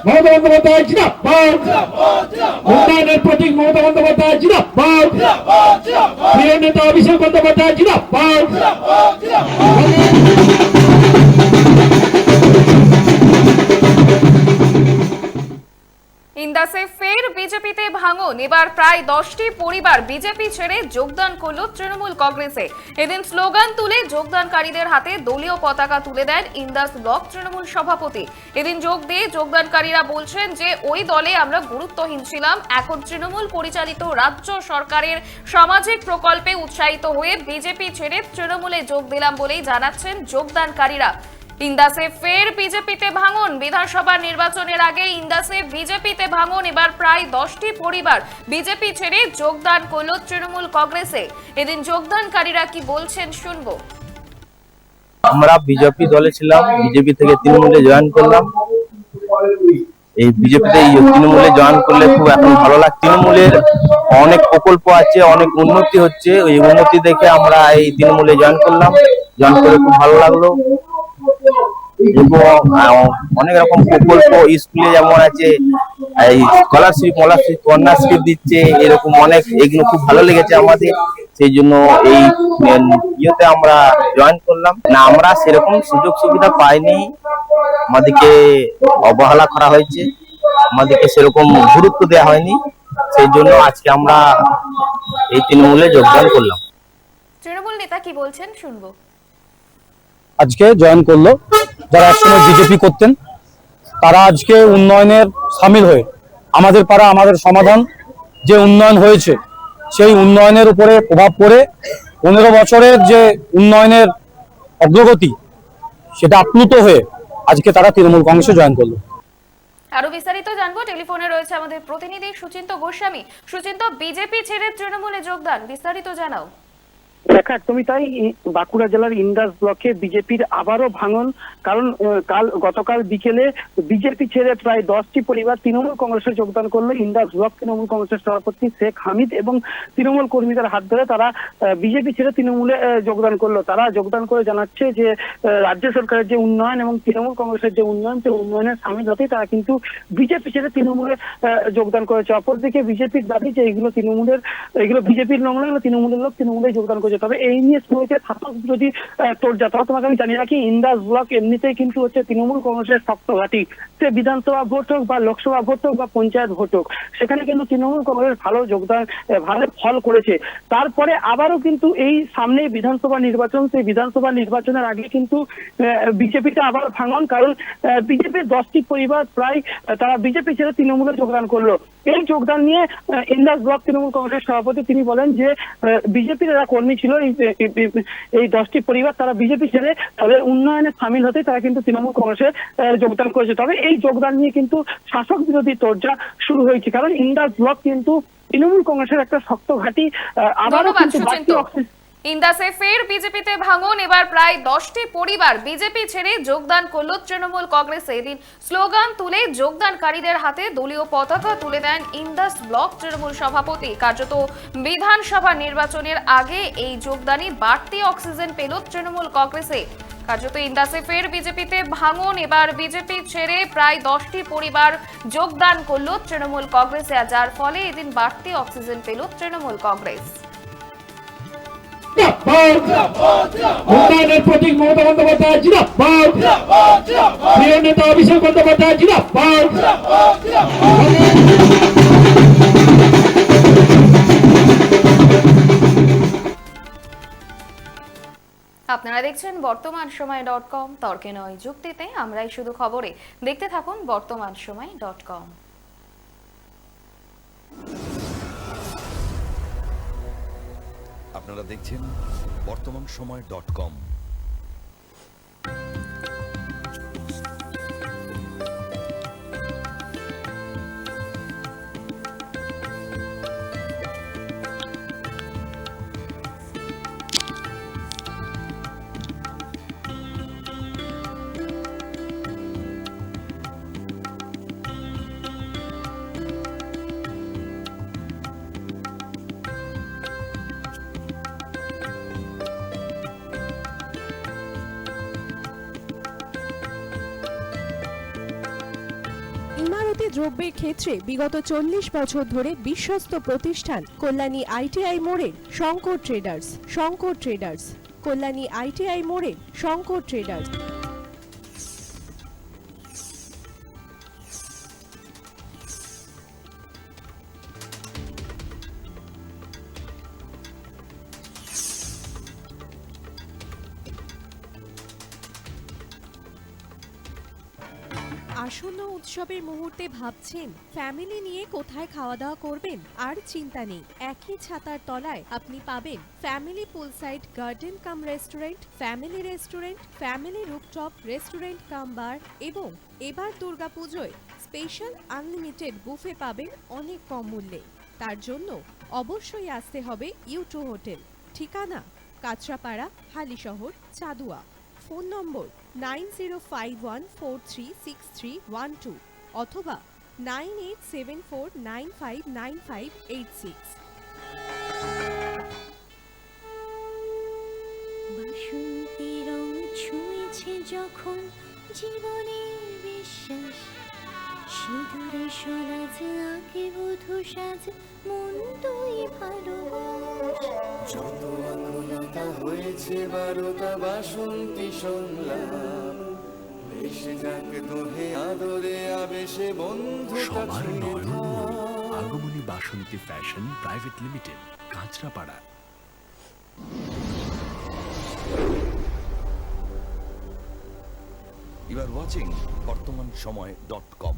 মমতা বন্দ্যোপাধ্যায় জিন্দাবাদ, উন্নয়নের প্রতীক মমতা বন্দ্যোপাধ্যায় জিন্দাবাদ, প্রিয় নেতা অভিষেক বন্দ্যোপাধ্যায় জিন্দাবাদ। ইন্দাসে ফের বিজেপিতে ভাঙন। এবার প্রায় 10টি পরিবার বিজেপি ছেড়ে যোগদান করল তৃণমূল কংগ্রেসে। এদিন স্লোগান তুলে যোগদানকারীদের হাতে দলীয় পতাকা তুলে দেন ইন্দাস ব্লক তৃণমূল সভাপতি। এদিন যোগ দিয়ে যোগদানকারীরা বলছেন যে ওই দলে আমরা গুরুত্বহীন ছিলাম, এখন তৃণমূল পরিচালিত রাজ্য সরকারের সামাজিক প্রকল্পে উৎসাহিত হয়ে বিজেপি ছেড়ে তৃণমূলে যোগ দিলাম বলেই জানাচ্ছেন যোগদানকারীরা। ইন্দাসে ফের বিজেপিতে ভাঙন। বিধানসভা নির্বাচনের আগে ইন্দাসে বিজেপিতে ভাঙন। এবার প্রায় 10টি পরিবার বিজেপি ছেড়ে যোগদান করল তৃণমূল কংগ্রেসে। এদিন যোগদানকারীরা কি বলছেন শুনবো। আমরা বিজেপি দলে ছিলাম, বিজেপি থেকে তৃণমূলে জয়েন করলাম। এই বিজেপিতে তৃণমূলে জয়েন করলে খুব এখন ভালো লাগে। তৃণমূলের অনেক প্রকল্প আছে, অনেক উন্নতি হচ্ছে, ওই উন্নতি দেখে আমরা এই তৃণমূলে জয়েন করলাম। জয়েন করে খুব ভালো লাগলো। অনেক রকম প্রকল্প স্কুলে যেমন আছে, এই স্কলারশিপ কন্যাশ্রী দিচ্ছে, এরকম অনেক, এগুলো খুব ভালো লেগেছে আমাদের। সেই জন্য এই ইয়েতে আমরা জয়েন করলাম। না, আমরা সেরকম সুযোগ সুবিধা পাইনি, আমাদেরকে অবহেলা করা হয়েছে, আমাদেরকে সেরকম গুরুত্ব দেওয়া হয়নি। সেই জন্য আজকে আমরা এই তৃণমূলে যোগদান করলাম। তৃণমূল নেতা কি বলছেন শুনবো। আজকে জয়েন করলো যারা একসময় বিজেপি করতেন, তারা আজকে উন্নয়নের সামিল হয়ে আমাদের পাড়া আমাদের সমাধান যে উন্নয়ন হয়েছে সেই উন্নয়নের উপরে প্রভাব পড়ে 15 বছরের যে উন্নয়নের অগ্রগতি সেটা আপ্লুত হয়ে আজকে তারা তৃণমূল কংগ্রেসে জয়েন করলো। আরো বিস্তারিত জানবো, টেলিফোনে রয়েছে আমাদের প্রতিনিধি সুচিন্ত গোস্বামী। সুচিন্ত, বিজেপি ছেড়ে তৃণমূলে যোগদান, বিস্তারিত জানাও। দেখা তুমি তাই বাঁকুড়া জেলার ইন্দাস ব্লকে বিজেপির আবারও ভাঙন। কারণ গতকাল বিকেলে বিজেপি ছেড়ে প্রায় 10টি পরিবার তৃণমূল কংগ্রেসে যোগদান করলো। ইন্দাস ব্লক তৃণমূল কংগ্রেসের সভাপতি শেখ হামিদ এবং তৃণমূল কর্মীদের হাত ধরে তারা বিজেপি ছেড়ে তৃণমূলে যোগদান করলো। তারা যোগদান করে জানাচ্ছে যে রাজ্য সরকারের যে উন্নয়ন এবং তৃণমূল কংগ্রেসের যে উন্নয়ন, সেই উন্নয়নের সামিল হতেই তারা কিন্তু বিজেপি ছেড়ে তৃণমূলে যোগদান করেছে। অপরদিকে বিজেপির দাবি যে এগুলো বিজেপির লোক নয়, তৃণমূলের লোক তৃণমূলে যোগদান করেছে। তবে এই নিয়ে শুরুতে শাসক যদি তোড়জা, তাহলে তোমাকে আমি জানিয়ে রাখি ইন্দাস ব্লক এমনিতেই কিন্তু হচ্ছে তৃণমূল কংগ্রেসের শক্ত ঘাঁটি। সে বিধানসভা ভোট হোক বা লোকসভা ভোট হোক বা পঞ্চায়েত ভোট হোক, সেখানে কিন্তু তৃণমূল কংগ্রেস ভালো ফল করেছে। তারপরে আবারও কিন্তু এই সামনে বিধানসভা নির্বাচন, সেই বিধানসভা নির্বাচনের আগে কিন্তু বিজেপিতে আবার ভাঙন। কারণ বিজেপির 10টি পরিবার প্রায় তারা বিজেপি ছেড়ে তৃণমূলে যোগদান করলো। এই যোগদান নিয়ে ইন্দাস ব্লক তৃণমূল কংগ্রেসের সভাপতি তিনি বলেন যে বিজেপির যারা কর্মী ছিল এই 10টি পরিবার তারা বিজেপি ছেড়ে তাদের উন্নয়নে সামিল হতে তারা কিন্তু তৃণমূল কংগ্রেসে যোগদান করেছে। তবে এই যোগদান নিয়ে কিন্তু শাসক বিরোধী তোড়জা শুরু হয়েছে। কারণ ইন্দাস ব্লক কিন্তু তৃণমূল কংগ্রেসের একটা শক্ত ঘাঁটি। আবারও কিন্তু ইন্দাসে ফের বিজেপিতে ভাঙন। এবার প্রায় 10টি পরিবার বিজেপি ছেড়ে যোগদান করল তৃণমূল কংগ্রেসে। এদিন স্লোগান তুলে যোগদানকারীদের হাতে দলীয় পতাকা তুলে দেন ইন্দাস ব্লক তৃণমূল সভাপতি। কার্যত বিধানসভা নির্বাচনের আগে এই যোগদানই বাড়তি অক্সিজেন পেল তৃণমূল কংগ্রেসে। কার্যত ইন্দাসে ফের বিজেপিতে ভাঙন। এবার বিজেপি ছেড়ে প্রায় 10টি পরিবার যোগদান করল তৃণমূল কংগ্রেসে, যার ফলে এদিন বাড়তি অক্সিজেন পেল তৃণমূল কংগ্রেস। উন্নয়নের প্রতীক মমতা বন্দ্যোপাধ্যায় জিন্দাবাদ, প্রিয় নেতা অভিষেক বন্দ্যোপাধ্যায় জিন্দাবাদ। আপনারা দেখছেন বর্তমান সময় .com, তর্কে নয় যুক্তিতে আমরাই শুধু খবরে। দেখতে থাকুন বর্তমান সময় .com। আপনারা দেখছেন বর্তমান সময় .com। যন্ত্রপাতি দ্রব্যের ক্ষেত্রে বিগত 40 বছর ধরে বিশ্বস্ত প্রতিষ্ঠান কল্যাণী ITI মোড়ের Shankar traders. Shankar traders, Kalyani ITI মোড়ের শঙ্কর ট্রেডার্স। আসন্ন উৎসবের মুহূর্তে ভাবছেন ফ্যামিলি নিয়ে কোথায় খাওয়া দাওয়া করবেন? আর চিন্তা নেই, একই ছাতার তলায় আপনি পাবেন family poolside garden cum restaurant, family rooftop restaurant cum bar এবং এবার দুর্গাপুজোয় স্পেশাল আনলিমিটেড বুফে পাবেন অনেক কম মূল্যে। তার জন্য অবশ্যই আসতে হবে U2 হোটেল। ঠিকানা কাঁচরাপাড়া, হালিশহর, চাদুয়া। ফোন নম্বর 9051436312 অথবা 9874959586। বাসন্তী রং ছুঁয়েছে যখন জীবনের বিশ্বাস, সিঁদুরে সরাজ আঁকে বধূ সাজ, মন তুই ভালোবাস। যত আকুলতা হয়েছে বারোটা বাসন্তী সংলাপ, ভেসে যাক দোহে আদরে আবেশে বন্ধুতা সবার ছুঁয়ে নয়ন থাক। Agamani Basanti fashion private limited, Kanchrapara. You are watching BortomanShomoy.com.